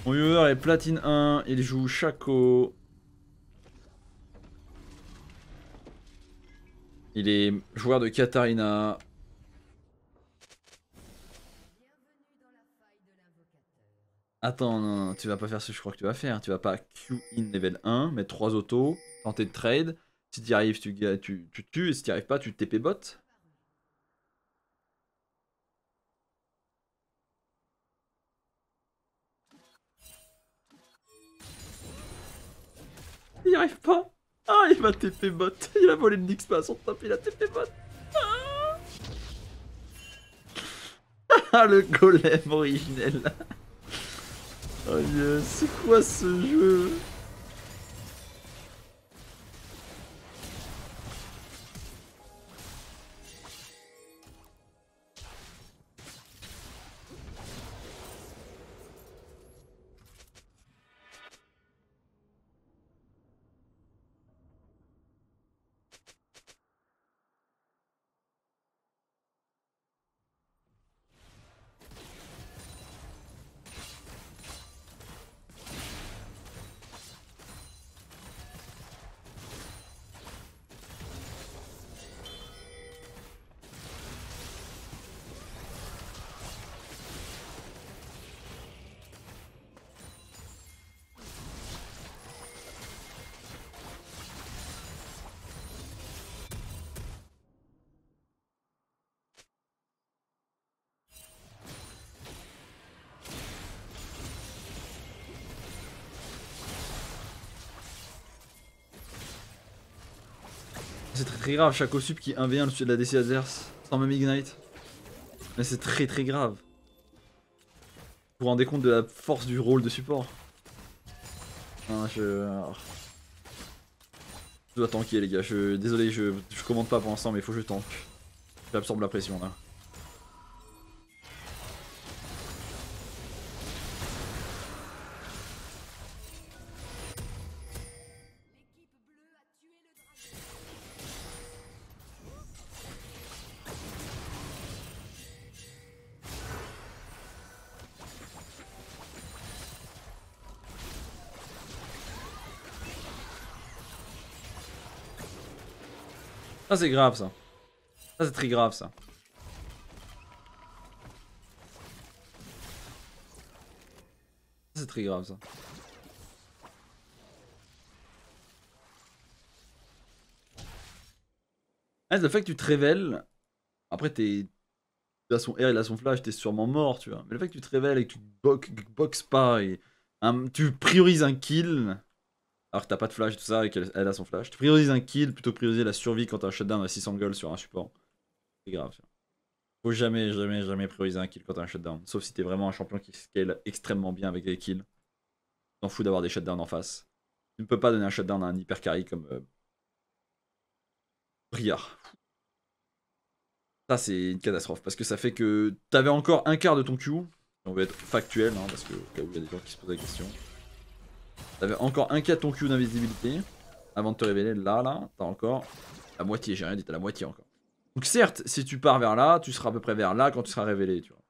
Mon viewer est platine 1, il joue Shaco. Il est joueur de Katarina. Attends, non, tu vas pas faire ce que je crois que tu vas faire. Tu vas pas Q-in level 1, mettre 3 autos, tenter de trade. Si tu y arrives, tu tues, et si tu n'y arrives pas, tu TP bot. Il n'y arrive pas. Ah, il va TP bot. Il a volé le Nyx pas à son top, il a TP bot. Ah, le golem originel. Oh yes, c'est quoi ce jeu? C'est très grave, Shaco Sup qui 1v1 le dessus de la DC adverse, sans même Ignite. Mais c'est très grave. Vous vous rendez compte de la force du rôle de support? Non, je dois tanker les gars, désolé, je commande pas pour l'instant mais il faut que je tank. J'absorbe la pression là. Ça c'est grave ça. Ça c'est très grave ça. Ça c'est très grave ça. Ah, le fait que tu te révèles, après t'es... Il a son R, il a son flash, t'es sûrement mort, tu vois. Mais le fait que tu te révèles et que tu boxes pas et tu priorises un kill, alors que t'as pas de flash et tout ça et qu'elle a son flash, tu priorises un kill plutôt que prioriser la survie quand t'as un shutdown à 600 gold sur un support. C'est grave, tu vois. Faut jamais prioriser un kill quand t'as un shutdown. Sauf si t'es vraiment un champion qui scale extrêmement bien avec les kills. T'en fous d'avoir des shutdowns en face. Tu ne peux pas donner un shutdown à un hyper carry comme Briard. Ça, c'est une catastrophe parce que ça fait que t'avais encore un quart de ton Q. On va être factuel, hein, parce que au cas où il y a des gens qui se posent la question. T'avais encore un quart de ton Q d'invisibilité avant de te révéler. Là, t'as encore la moitié. J'ai rien dit, t'as la moitié encore. Donc, certes, si tu pars vers là, tu seras à peu près vers là quand tu seras révélé, tu vois.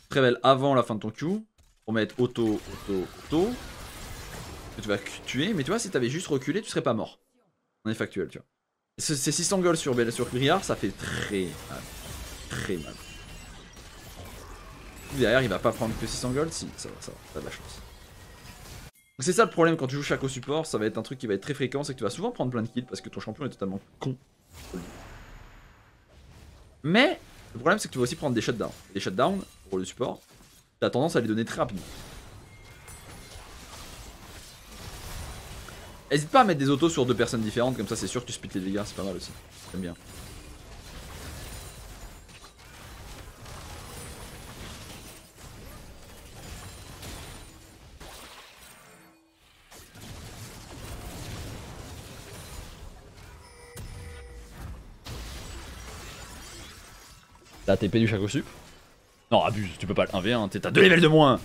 Tu te révèles avant la fin de ton Q pour mettre auto. Que tu vas tuer, mais tu vois, si t'avais juste reculé, tu serais pas mort. On est factuel, tu vois. Ces 600 gold sur Briard, ça fait très mal. Très mal. Derrière, il va pas prendre que 600 gold. Si, ça va, t'as de la chance. C'est ça le problème quand tu joues Shaco support, ça va être un truc qui va être très fréquent, c'est que tu vas souvent prendre plein de kills parce que ton champion est totalement con. Mais le problème c'est que tu vas aussi prendre des shutdowns. Les shutdowns, pour le support, t'as tendance à les donner très rapidement. N'hésite pas à mettre des autos sur deux personnes différentes, comme ça c'est sûr que tu splits les dégâts, c'est pas mal aussi. J'aime bien. T'as TP du Shaco Sup? Non, abuse, tu peux pas le 1v1, t'as 2 levels de moins.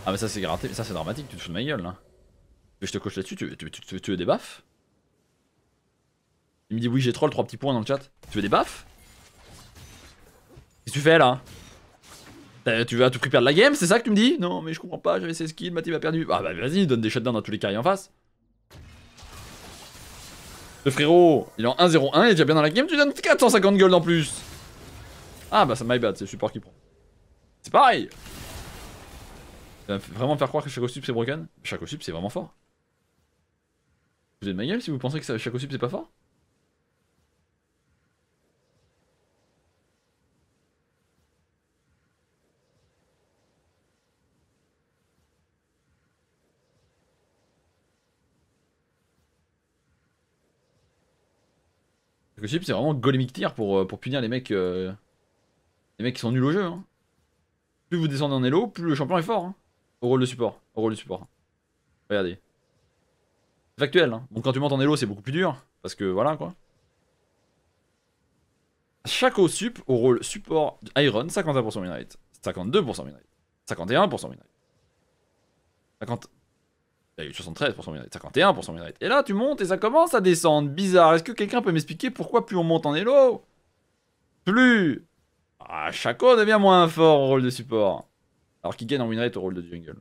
Ah mais ça c'est gratté, ça c'est dramatique, tu te fous de ma gueule là. Je te coche là-dessus, tu veux des baffes? Il me dit oui j'ai troll, 3 petits points dans le chat. Tu veux des baffes? Qu'est-ce que tu fais là? Tu veux à tout prix perdre la game, c'est ça que tu me dis? Non mais je comprends pas, j'avais 16 kills, ma team a perdu. Ah bah vas-y, donne des shutdowns à tous les carrés en face. Le frérot, il est en 1-0-1, il est déjà bien dans la game, tu donnes 450 gold en plus. Ah bah ça my bad, c'est le support qui prend. C'est pareil. Ça va vraiment faire croire que Shaco Sup c'est broken? Shaco Sup c'est vraiment fort. Vous êtes de ma gueule si vous pensez que Shaco Sup c'est pas fort? Shaco Sup c'est vraiment golémique tier pour punir les mecs qui sont nuls au jeu. Hein. Plus vous descendez en elo, plus le champion est fort. Hein. Au rôle de support. Au rôle de support. Regardez. C'est factuel. Hein. Bon, quand tu montes en elo, c'est beaucoup plus dur. Parce que voilà quoi. Shaco Sup au rôle support Iron, 51% win rate. 52% win rate. 51% win rate. 50. Il y a eu 73% win rate. 51% win rate. Et là, tu montes et ça commence à descendre. Bizarre. Est-ce que quelqu'un peut m'expliquer pourquoi plus on monte en elo, plus. Ah, Shaco devient moins fort au rôle de support. Alors qu'il gagne en win rate au rôle de jungle.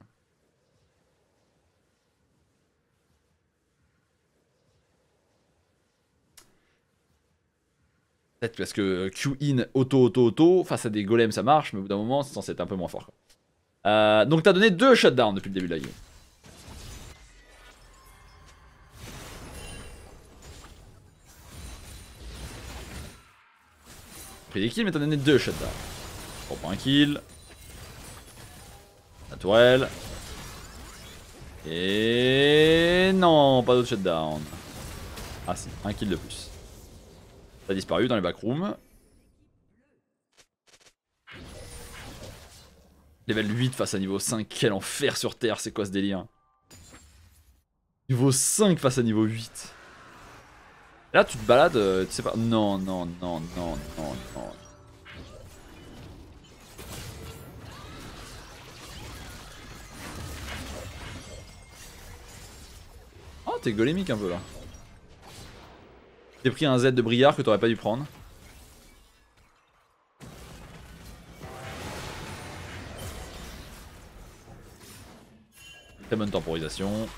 Peut-être parce que Q-in auto, face à des golems ça marche, mais au bout d'un moment c'est censé être un peu moins fort. Quoi. Donc t'as donné 2 shutdowns depuis le début de la game. T'as pris des kills mais t'as donné 2 shutdowns. On prend un kill. La tourelle. Et non, pas d'autre shutdown. Ah si, un kill de plus. T'as disparu dans les backrooms. Level 8 face à niveau 5, quel enfer sur terre, c'est quoi ce délire? Niveau 5 face à niveau 8. Là tu te balades, tu sais pas... Non, non, non, non, non, non. Oh, t'es golémique un peu là. T'as pris un Z de Briard que t'aurais pas dû prendre. Très bonne temporisation.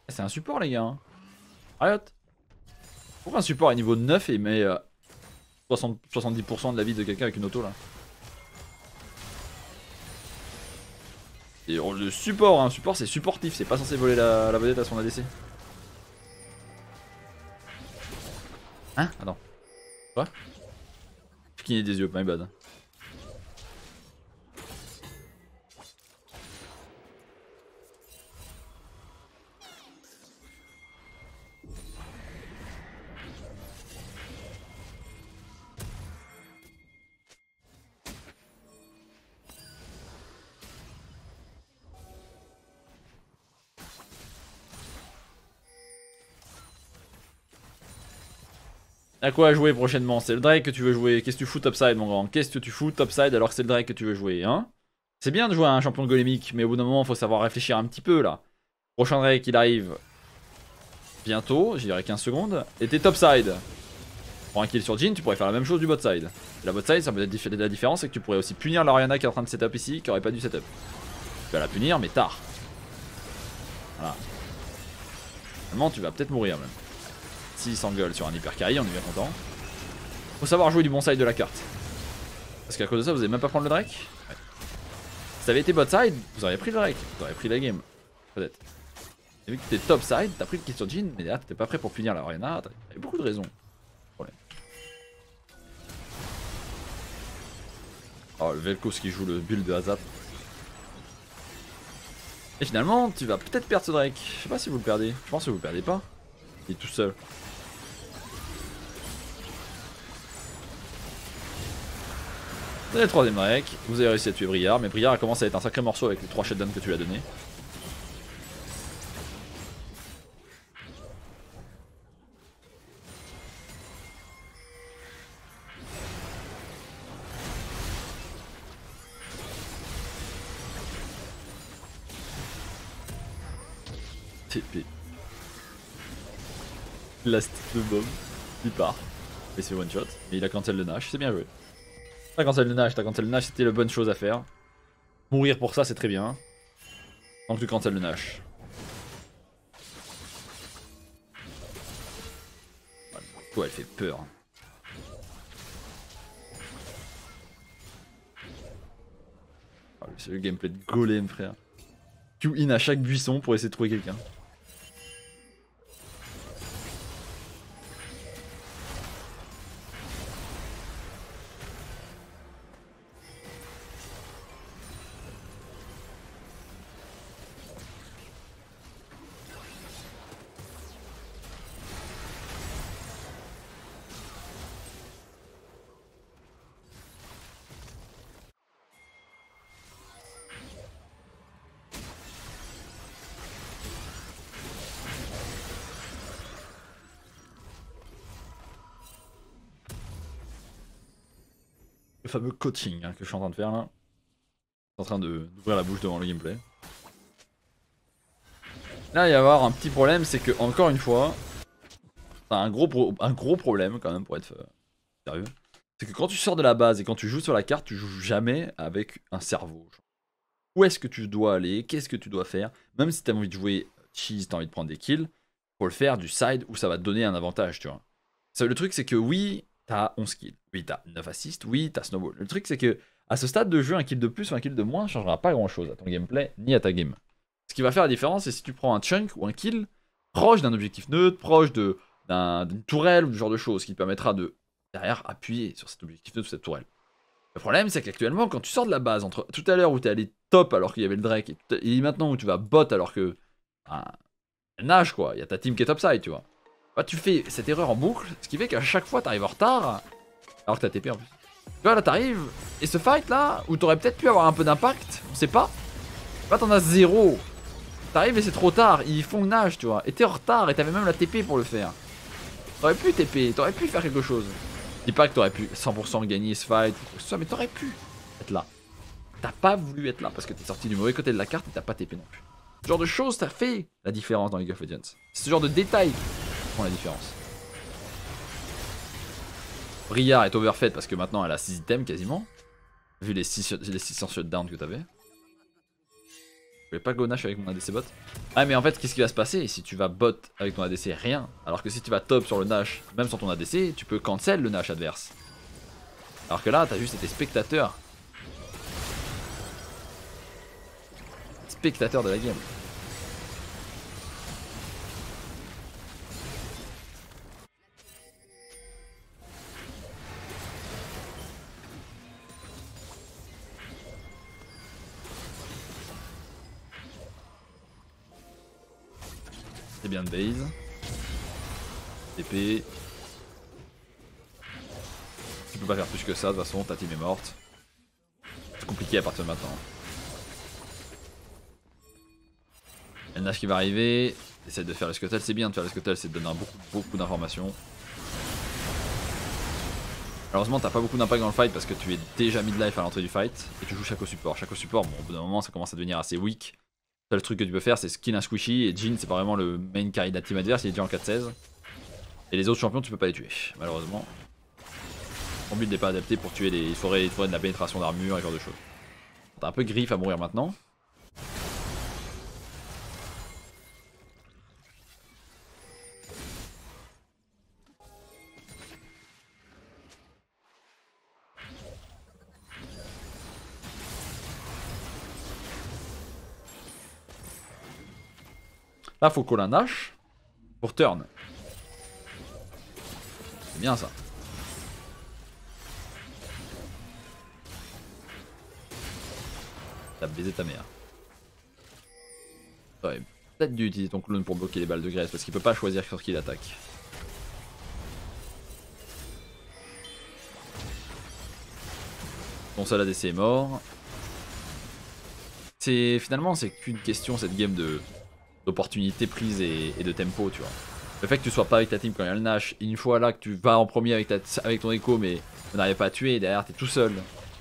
C'est un support les gars. Hein. Riot. Pourquoi un support à niveau 9 et il met 70% de la vie de quelqu'un avec une auto là? Et le support, hein, support c'est supportif, c'est pas censé voler la vedette à son ADC. Hein? Attends. Quoi? Je clignais des yeux, my bad. À quoi jouer prochainement? C'est le Drake que tu veux jouer. Qu'est-ce que tu fous topside mon grand? Qu'est-ce que tu fous topside alors que c'est le Drake que tu veux jouer, hein? C'est bien de jouer à un champion de golémique, mais au bout d'un moment faut savoir réfléchir un petit peu là. Prochain Drake il arrive bientôt, j'y dirais 15 secondes. Et t'es topside. Pour un kill sur Jhin, tu pourrais faire la même chose du bot side. Et la bot side, ça peut être la différence, c'est que tu pourrais aussi punir l'Ariana qui est en train de setup ici, qui aurait pas dû setup. Tu vas la punir, mais tard. Voilà. Finalement, tu vas peut-être mourir même. S'il s'engueule sur un hyper carry, on est bien content. Faut savoir jouer du bon side de la carte. Parce qu'à cause de ça, vous allez même pas prendre le Drake. Ouais. Si ça avait été bot side, vous auriez pris le Drake. Vous auriez pris la game. Peut-être. Et vu que t'es top side, t'as pris le kill sur Jhin, mais là t'étais pas prêt pour punir l'Ariana. T'avais beaucoup de raisons. Oh, le Vel'Koz qui joue le build de Hazard. Et finalement, tu vas peut-être perdre ce Drake. Je sais pas si vous le perdez. Je pense que vous le perdez pas. Il est tout seul. Vous avez le troisième Drake. Vous avez réussi à tuer Briard. Mais Briard a commencé à être un sacré morceau avec les 3 shutdowns que tu lui as donné. TP. Last de bomb. Il part. Et c'est one shot. Et il a cancel le Nash. C'est bien joué. T'as cancel le Nash, c'était la bonne chose à faire. Mourir pour ça, c'est très bien. Tant que tu cancel le Nash. Ouais, elle fait peur. Oh, c'est le gameplay de Golem, frère. Q-in à chaque buisson pour essayer de trouver quelqu'un. Le fameux coaching que je suis en train de faire là. Je suis en train d'ouvrir la bouche devant le gameplay. Là, il va y avoir un petit problème, c'est que, encore une fois, t'as un gros problème quand même pour être sérieux. C'est que quand tu sors de la base et quand tu joues sur la carte, tu joues jamais avec un cerveau. Où est-ce que tu dois aller? Qu'est-ce que tu dois faire? Même si t'as envie de jouer cheese, t'as envie de prendre des kills, faut le faire du side où ça va te donner un avantage, tu vois. Le truc, c'est que oui, t'as 11 kills. Oui, t'as 9 assists. Oui, t'as snowball. Le truc, c'est que à ce stade de jeu, un kill de plus ou un kill de moins ne changera pas grand-chose à ton gameplay ni à ta game. Ce qui va faire la différence, c'est si tu prends un chunk ou un kill proche d'un objectif neutre, proche d'une tourelle ou ce genre de choses qui te permettra de, derrière, appuyer sur cet objectif neutre ou cette tourelle. Le problème, c'est qu'actuellement, quand tu sors de la base, entre tout à l'heure où t'es allé top alors qu'il y avait le Drake, et maintenant où tu vas bot alors que... Ben, nage quoi, il y a ta team qui est topside, tu vois. Bah, tu fais cette erreur en boucle, ce qui fait qu'à chaque fois t'arrives en retard, alors que t'as TP en plus. Tu vois, là t'arrives, et ce fight là, où t'aurais peut-être pu avoir un peu d'impact, on sait pas. Là t'en as 0. T'arrives et c'est trop tard, ils font nage, tu vois. Et t'es en retard, et t'avais même la TP pour le faire. T'aurais pu TP, t'aurais pu faire quelque chose. Je dis pas que t'aurais pu 100% gagner ce fight, ou quoi que ce soit, mais t'aurais pu être là. T'as pas voulu être là, parce que t'es sorti du mauvais côté de la carte et t'as pas TP non plus. Ce genre de choses, ça fait la différence dans League of Legends. C'est ce genre de détails qui font la différence. Briard est overfed parce que maintenant elle a 6 items quasiment. Vu les 600 shutdowns que t'avais. Je vais pas go Nash avec mon ADC bot. Ah mais en fait qu'est-ce qui va se passer si tu vas bot avec ton ADC? Rien. Alors que si tu vas top sur le Nash, même sans ton ADC, tu peux cancel le Nash adverse. Alors que là t'as juste été spectateur. Spectateur de la game. C'est bien de base. TP. Tu peux pas faire plus que ça, de toute façon ta team est morte. C'est compliqué à partir de maintenant. Il y a le Nash qui va arriver. Essaye de faire le scuttle, c'est bien de faire le scuttle, c'est de donner beaucoup d'informations. Malheureusement t'as pas beaucoup d'impact dans le fight parce que tu es déjà mid-life à l'entrée du fight. Et tu joues Shaco support. Shaco support, bon au bout d'un moment ça commence à devenir assez weak. Le seul truc que tu peux faire c'est skill un squishy et Jhin c'est pas vraiment le main carry de la team adverse, il est déjà en 4-16. Et les autres champions tu peux pas les tuer, malheureusement. Ton build n'est pas adapté pour tuer les... Il faudrait de la pénétration d'armure et ce genre de choses. T'as un peu griffe à mourir maintenant. Là faut qu'on la Nash pour turn. C'est bien ça. T'as baisé ta mère. Ouais, peut-être dû utiliser ton clone pour bloquer les balles de graisse parce qu'il peut pas choisir sur qui il attaque. Ton seul ADC est mort. Finalement c'est qu'une question cette game d'opportunité prise et de tempo, tu vois. Le fait que tu sois pas avec ta team quand il y a le Nash, une fois là que tu vas en premier avec ton écho mais tu n'arrives pas à tuer, et derrière t'es tout seul.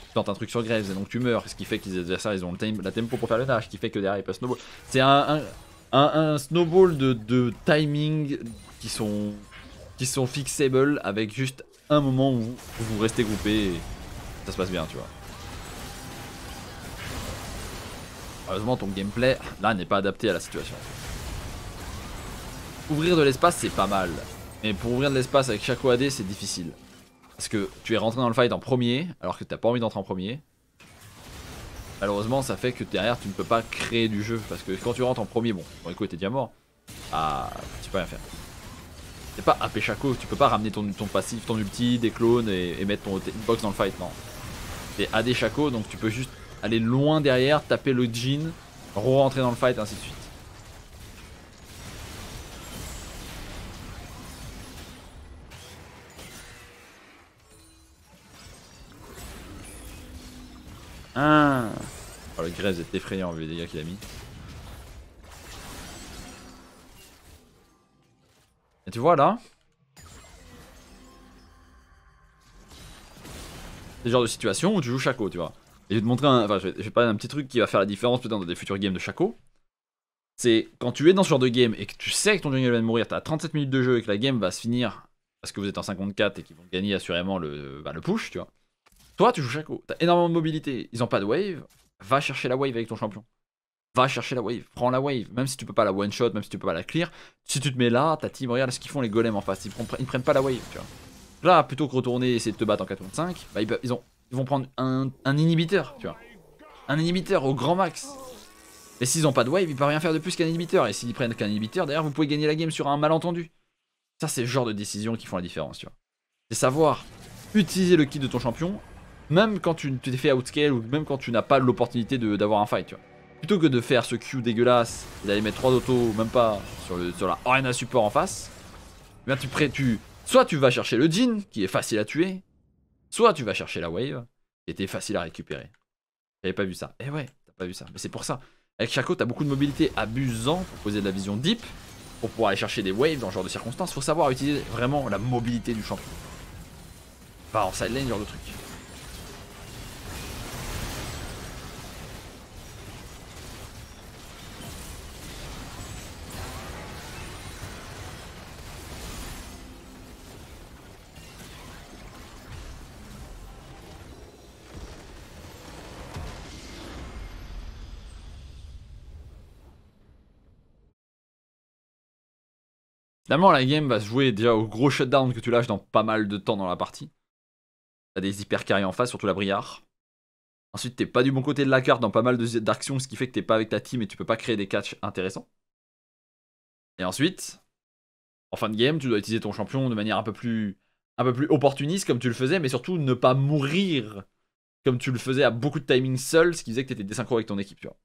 Tu tentes un truc sur Graves et donc tu meurs, ce qui fait que les adversaires ils ont la tempo pour faire le Nash, ce qui fait que derrière ils peuvent snowball. C'est un snowball de timing qui sont fixables avec juste un moment où vous restez groupés et ça se passe bien, tu vois. Heureusement ton gameplay là n'est pas adapté à la situation. Ouvrir de l'espace c'est pas mal, mais pour ouvrir de l'espace avec chaque OAD c'est difficile. Parce que tu es rentré dans le fight en premier alors que t'as pas envie d'entrer en premier. Malheureusement ça fait que derrière tu ne peux pas créer du jeu. Parce que quand tu rentres en premier, bon, ton écho était déjà mort. Ah, tu peux rien faire. C'est pas AP Shaco, tu peux pas ramener ton passif, ton ulti, des clones et mettre ton box dans le fight, non. C'est AD Shaco donc tu peux juste aller loin derrière, taper le Jhin, re-rentrer dans le fight et ainsi de suite. Ah. Oh, le Graves est effrayant vu les dégâts qu'il a mis. Et tu vois là, c'est le genre de situation où tu joues Shaco, tu vois. Et je vais te montrer je vais parler d'un petit truc qui va faire la différence peut-être dans des futurs games de Shaco. C'est quand tu es dans ce genre de game et que tu sais que ton jungle va mourir, t'as 37 minutes de jeu et que la game va se finir parce que vous êtes en 54 et qu'ils vont gagner assurément le push, tu vois. Toi, tu joues Shaco, t'as énormément de mobilité, ils ont pas de wave, va chercher la wave avec ton champion. Va chercher la wave, prends la wave, même si tu peux pas la one shot, même si tu peux pas la clear. Si tu te mets là, ta team, regarde ce qu'ils font les golems en face, ils prennent pas la wave, tu vois. Là, plutôt que retourner et essayer de te battre en 4 contre 5, bah, ils vont prendre un inhibiteur, tu vois. Un inhibiteur au grand max. Et s'ils ont pas de wave, ils peuvent rien faire de plus qu'un inhibiteur. Et s'ils prennent qu'un inhibiteur, d'ailleurs, vous pouvez gagner la game sur un malentendu. Ça, c'est le genre de décision qui font la différence, tu vois. C'est savoir utiliser le kit de ton champion, même quand tu t'es fait outscale ou même quand tu n'as pas l'opportunité d'avoir un fight, tu vois. Plutôt que de faire ce Q dégueulasse et d'aller mettre 3 autos, même pas sur la arena support en face, eh bien soit tu vas chercher le Jhin, qui est facile à tuer, soit tu vas chercher la wave, qui était facile à récupérer. J'avais pas vu ça. Eh ouais, t'as pas vu ça. Mais c'est pour ça. Avec Shaco, t'as beaucoup de mobilité abusant pour poser de la vision deep, pour pouvoir aller chercher des waves dans ce genre de circonstances. Faut savoir utiliser vraiment la mobilité du champion. Pas en side lane, ce genre de truc. Finalement, la game va se jouer déjà au gros shutdown que tu lâches dans pas mal de temps dans la partie. T'as des hyper carry en face, surtout la Briard. Ensuite, t'es pas du bon côté de la carte dans pas mal d'actions, ce qui fait que t'es pas avec ta team et tu peux pas créer des catchs intéressants. Et ensuite, en fin de game, tu dois utiliser ton champion de manière un peu plus opportuniste comme tu le faisais, mais surtout ne pas mourir comme tu le faisais à beaucoup de timing seul, ce qui faisait que t'étais désynchro avec ton équipe, tu vois.